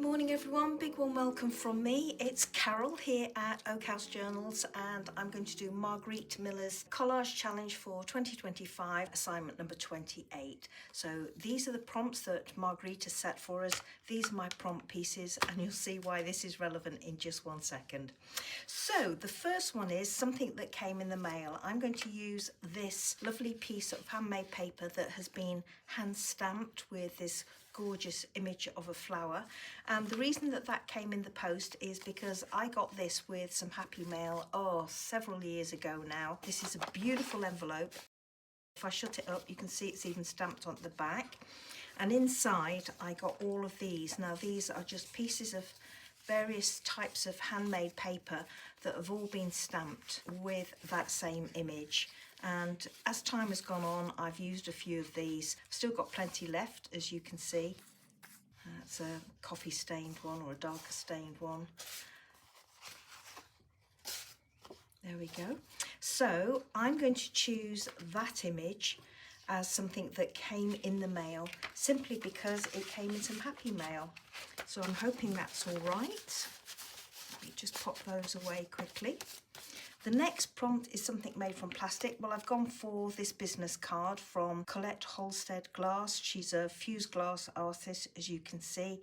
morning everyone, big warm welcome from me. It's Carol here at Oak House Journals and I'm going to do Margarete Miller's Collage Challenge for 2025, assignment number 28. So these are the prompts that Margarete has set for us. These are my prompt pieces and you'll see why this is relevant in just 1 second. So the first one is something that came in the mail. I'm going to use this lovely piece of handmade paper that has been hand stamped with this gorgeous image of a flower, and the reason that that came in the post is because I got this with some Happy Mail several years ago now. This is a beautiful envelope. If I shut it up you can see it's even stamped on the back, and inside I got all of these. Now these are just pieces of various types of handmade paper that have all been stamped with that same image, and as time has gone on I've used a few of these. I've still got plenty left, as you can see. That's a coffee stained one or a darker stained one. There we go. So I'm going to choose that image as something that came in the mail simply because it came in some Happy Mail. So I'm hoping that's all right. Let me just pop those away quickly. The next prompt is something made from plastic. Well, I've gone for this business card from Colette Halstead Glass. She's a fused glass artist, as you can see.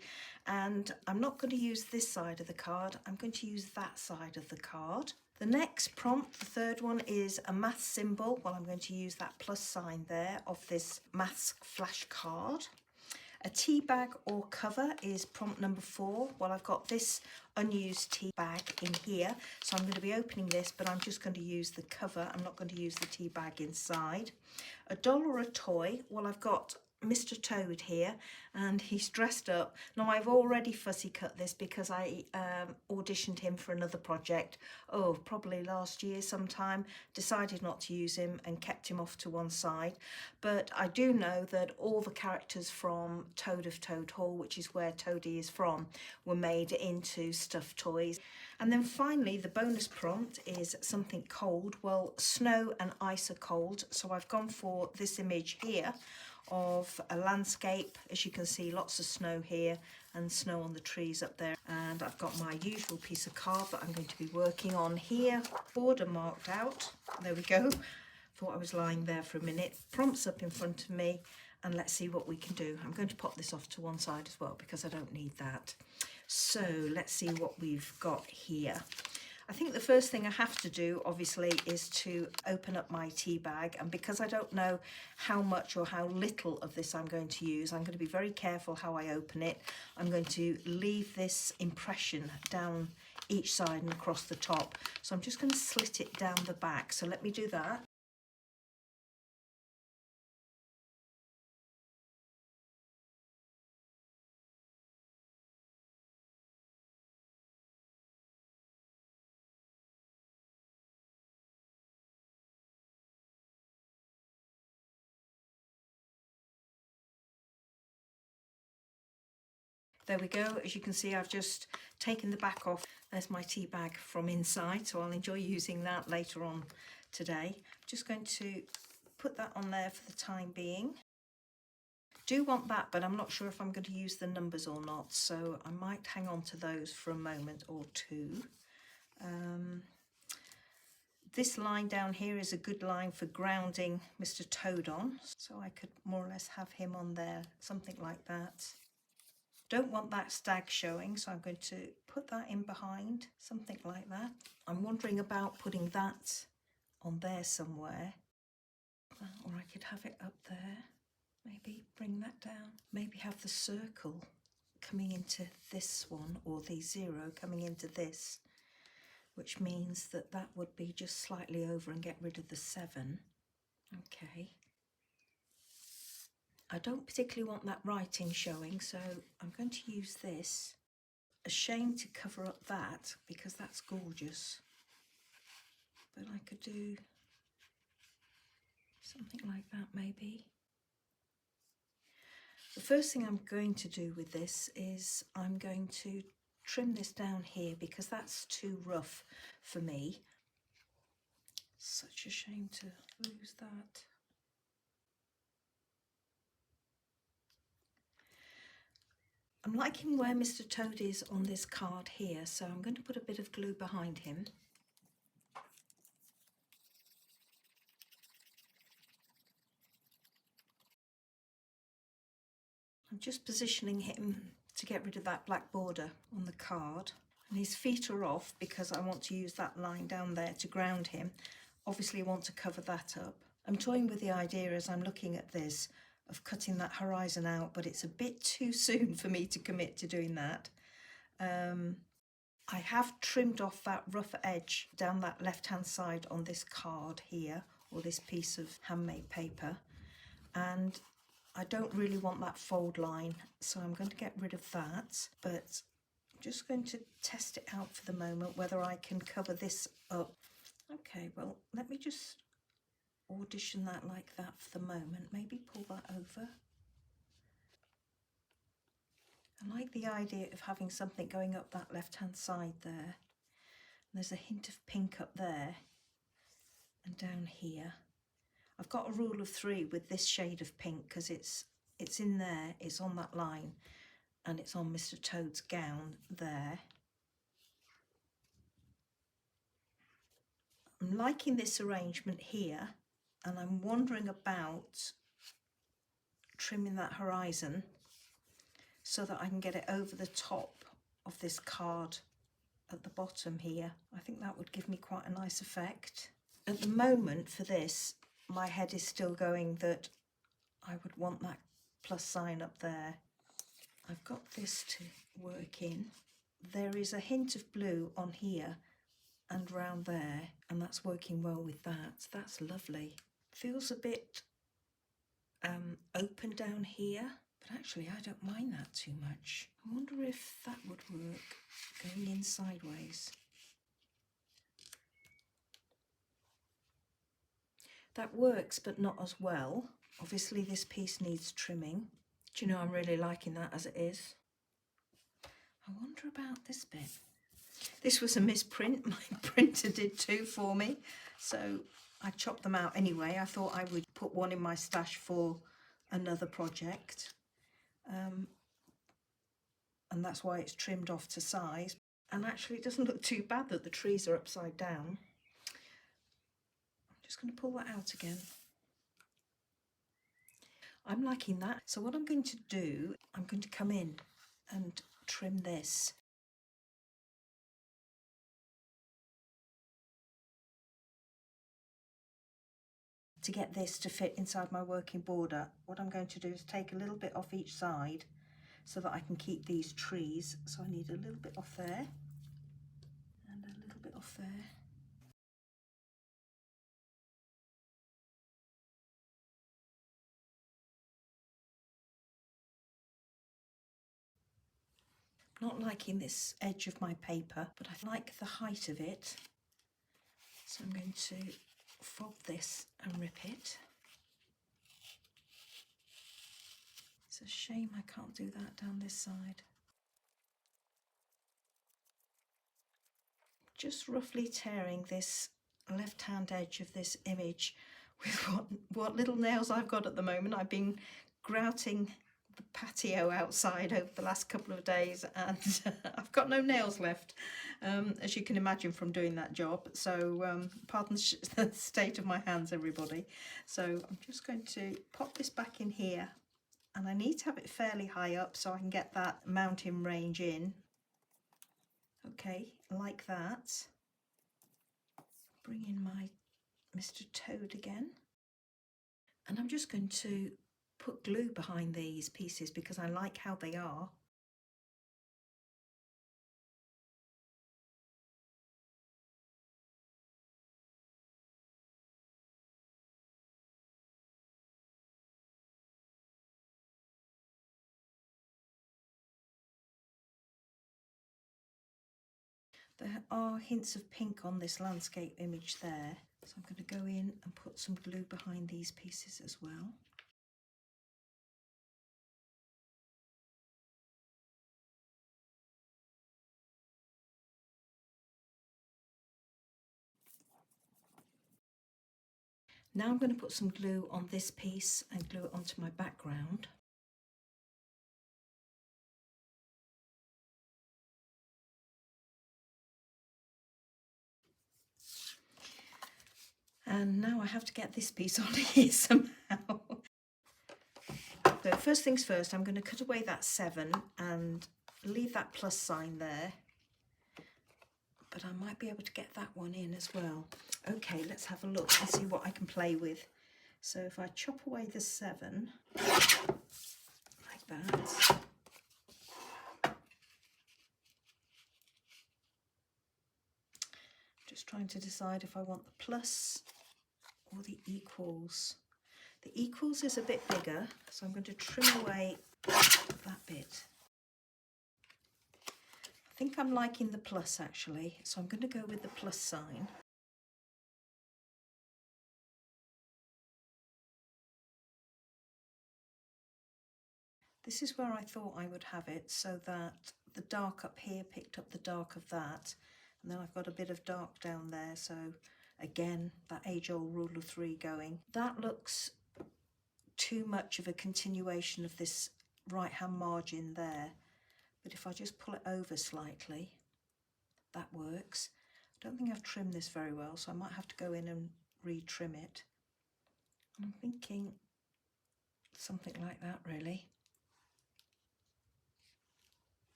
And I'm not going to use this side of the card. I'm going to use that side of the card. The next prompt, the third one, is a math symbol. Well, I'm going to use that plus sign there of this maths flashcard. A tea bag or cover is prompt number 4. Well, I've got this unused tea bag in here, so I'm going to be opening this, but I'm just going to use the cover. I'm not going to use the tea bag inside. A doll or a toy. Well, I've got Mr. Toad here and he's dressed up. Now I've already fussy cut this because I auditioned him for another project, probably last year sometime, decided not to use him and kept him off to one side. But I do know that all the characters from Toad of Toad Hall, which is where Toadie is from, were made into stuffed toys. And then finally the bonus prompt is something cold. Well, snow and ice are cold, so I've gone for this image here of a landscape. As you can see, lots of snow here and snow on the trees up there, and I've got my usual piece of card that I'm going to be working on here, border marked out. There we go. Thought I was lying there for a minute. Prompts up in front of me, and let's see what we can do. I'm going to pop this off to one side as well because I don't need that. So let's see what we've got here. I think the first thing I have to do, obviously, is to open up my tea bag, and because I don't know how much or how little of this I'm going to use, I'm going to be very careful how I open it. I'm going to leave this impression down each side and across the top. So I'm just going to slit it down the back. So let me do that. There we go. As you can see, I've just taken the back off. There's my tea bag from inside, so I'll enjoy using that later on today. I'm just going to put that on there for the time being. Do want that, but I'm not sure if I'm going to use the numbers or not, so I might hang on to those for a moment or two. This line down here is a good line for grounding Mr. Toad on, so I could more or less have him on there, something like that. Don't want that stag showing, so I'm going to put that in behind, something like that. I'm wondering about putting that on there somewhere, or I could have it up there. Maybe bring that down. Maybe have the circle coming into this one, or the 0 coming into this, which means that that would be just slightly over and get rid of the 7. Okay. I don't particularly want that writing showing, so I'm going to use this. A shame to cover up that because that's gorgeous, but I could do something like that maybe. The first thing I'm going to do with this is I'm going to trim this down here because that's too rough for me. Such a shame to lose that. I'm liking where Mr. Toad is on this card here, so I'm going to put a bit of glue behind him. I'm just positioning him to get rid of that black border on the card. And his feet are off because I want to use that line down there to ground him. Obviously I want to cover that up. I'm toying with the idea as I'm looking at this of cutting that horizon out, but it's a bit too soon for me to commit to doing that. I have trimmed off that rough edge down that left hand side on this card here, or this piece of handmade paper, and I don't really want that fold line, so I'm going to get rid of that, but I'm just going to test it out for the moment whether I can cover this up. Okay, well, let me just audition that like that for the moment, maybe pull that over. I like the idea of having something going up that left hand side there. There's a hint of pink up there and down here. I've got a rule of 3 with this shade of pink because it's in there, it's on that line, and it's on Mr. Toad's gown there. I'm liking this arrangement here, and I'm wondering about trimming that horizon so that I can get it over the top of this card at the bottom here. I think that would give me quite a nice effect. At the moment for this, my head is still going that I would want that plus sign up there. I've got this to work in. There is a hint of blue on here and round there, and that's working well with that. That's lovely. Feels a bit open down here, but actually I don't mind that too much. I wonder if that would work going in sideways. That works, but not as well. Obviously this piece needs trimming. Do you know, I'm really liking that as it is. I wonder about this bit. This was a misprint. My printer did 2 for me, so I chopped them out anyway. I thought I would put one in my stash for another project, and that's why it's trimmed off to size. And actually it doesn't look too bad that the trees are upside down. I'm just going to pull that out again. I'm liking that. So what I'm going to do, I'm going to come in and trim this. To get this to fit inside my working border, what I'm going to do is take a little bit off each side so that I can keep these trees. So I need a little bit off there and a little bit off there. Not liking this edge of my paper, but I like the height of it. So I'm going to fold this and rip it. It's a shame I can't do that down this side. Just roughly tearing this left-hand edge of this image with what little nails I've got at the moment. I've been grouting the patio outside over the last couple of days, and I've got no nails left, as you can imagine from doing that job. So pardon the state of my hands, everybody. So I'm just going to pop this back in here, and I need to have it fairly high up so I can get that mountain range in. Okay, like that. Bring in my Mr. Toad again. And I'm just going to put glue behind these pieces because I like how they are. There are hints of pink on this landscape image there, so I'm going to go in and put some glue behind these pieces as well. Now I'm going to put some glue on this piece and glue it onto my background. And now I have to get this piece on here somehow. So first things first, I'm going to cut away that 7 and leave that plus sign there. But I might be able to get that one in as well. Okay, let's have a look and see what I can play with. So if I chop away the 7, like that. Just trying to decide if I want the plus or the equals. The equals is a bit bigger, so I'm going to trim away that bit. I think I'm liking the plus actually, so I'm going to go with the plus sign. This is where I thought I would have it, so that the dark up here picked up the dark of that, and then I've got a bit of dark down there, so again, that age-old rule of 3 going. That looks too much of a continuation of this right-hand margin there, but if I just pull it over slightly, that works. I don't think I've trimmed this very well, so I might have to go in and re-trim it. I'm thinking something like that really.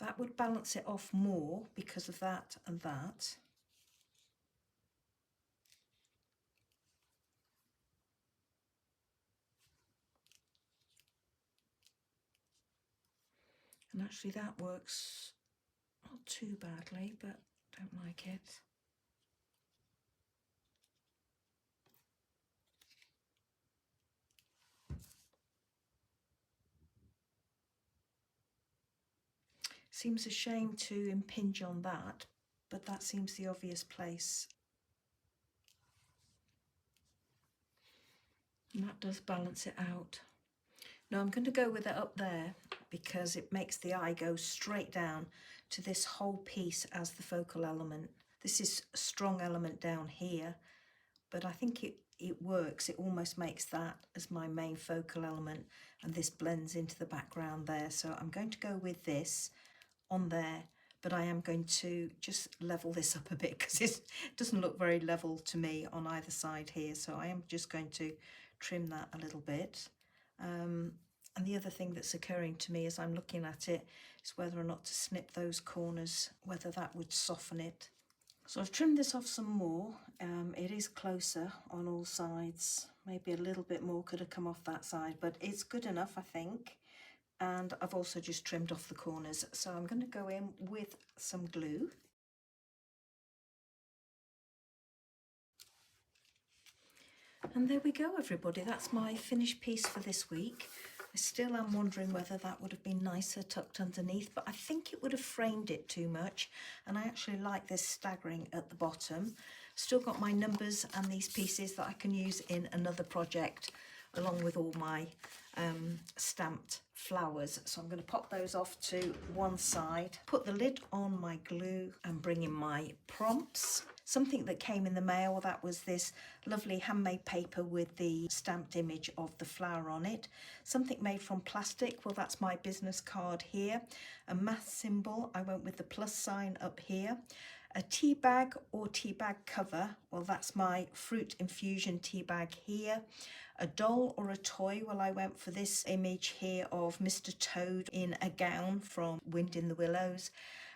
That would balance it off more because of that and that. And actually that works not too badly, but don't like it. Seems a shame to impinge on that, but that seems the obvious place. And that does balance it out. Now I'm going to go with it up there because it makes the eye go straight down to this whole piece as the focal element. This is a strong element down here, but I think it works. It almost makes that as my main focal element, and this blends into the background there. So I'm going to go with this on there, but I am going to just level this up a bit because it doesn't look very level to me on either side here. So I am just going to trim that a little bit. And the other thing that's occurring to me as I'm looking at it is whether or not to snip those corners, whether that would soften it. So I've trimmed this off some more. It is closer on all sides. Maybe a little bit more could have come off that side, but it's good enough, I think. And I've also just trimmed off the corners. So I'm going to go in with some glue. And there we go, everybody. That's my finished piece for this week. I still am wondering whether that would have been nicer tucked underneath, but I think it would have framed it too much. And I actually like this staggering at the bottom. Still got my numbers and these pieces that I can use in another project, along with all my stamped flowers. So I'm going to pop those off to one side, put the lid on my glue and bring in my prompts. Something that came in the mail, that was this lovely handmade paper with the stamped image of the flower on it. Something made from plastic, well that's my business card here. A math symbol, I went with the plus sign up here. A tea bag or tea bag cover, well that's my fruit infusion tea bag here. A doll or a toy, well I went for this image here of Mr. Toad in a gown from Wind in the Willows.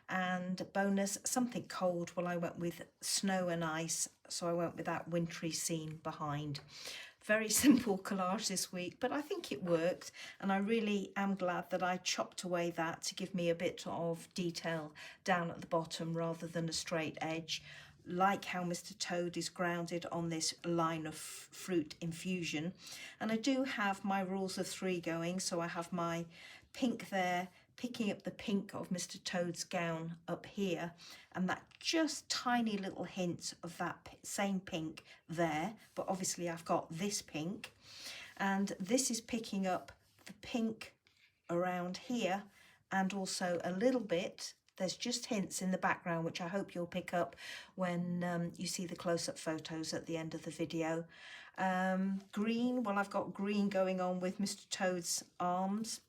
And bonus, something cold, well I went with snow and ice, so I went with that wintry scene behind. Very simple collage this week, but I think it worked, and I really am glad that I chopped away that to give me a bit of detail down at the bottom rather than a straight edge. Like how Mr. Toad is grounded on this line of fruit infusion. And I do have my rules of 3 going, so I have my pink there, picking up the pink of Mr. Toad's gown up here, and that just tiny little hint of that same pink there, but obviously I've got this pink, and this is picking up the pink around here, and also a little bit, there's just hints in the background which I hope you'll pick up when you see the close-up photos at the end of the video. Green, well I've got green going on with Mr. Toad's arms.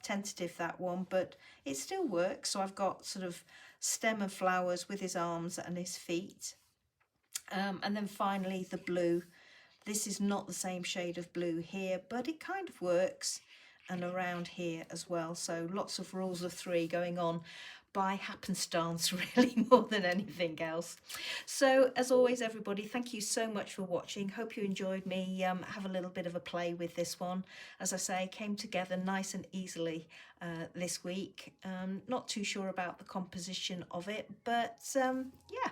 Tentative that one, but it still works. So I've got sort of stem of flowers with his arms and his feet. And then finally the blue. This is not the same shade of blue here, but it kind of works, and around here as well. So lots of rules of three going on by happenstance, really, more than anything else. So as always, everybody, thank you so much for watching. Hope you enjoyed me have a little bit of a play with this one. As I say, came together nice and easily this week. Not too sure about the composition of it, but yeah,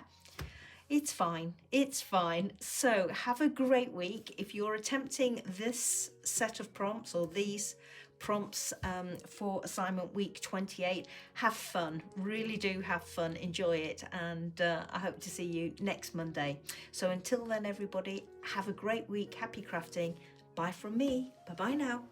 it's fine. It's fine. So have a great week. If you're attempting this set of prompts or these prompts for assignment week 28, have fun. Really do have fun. Enjoy it. And I hope to see you next Monday. So until then, everybody, have a great week. Happy crafting. Bye from me. Bye-bye now.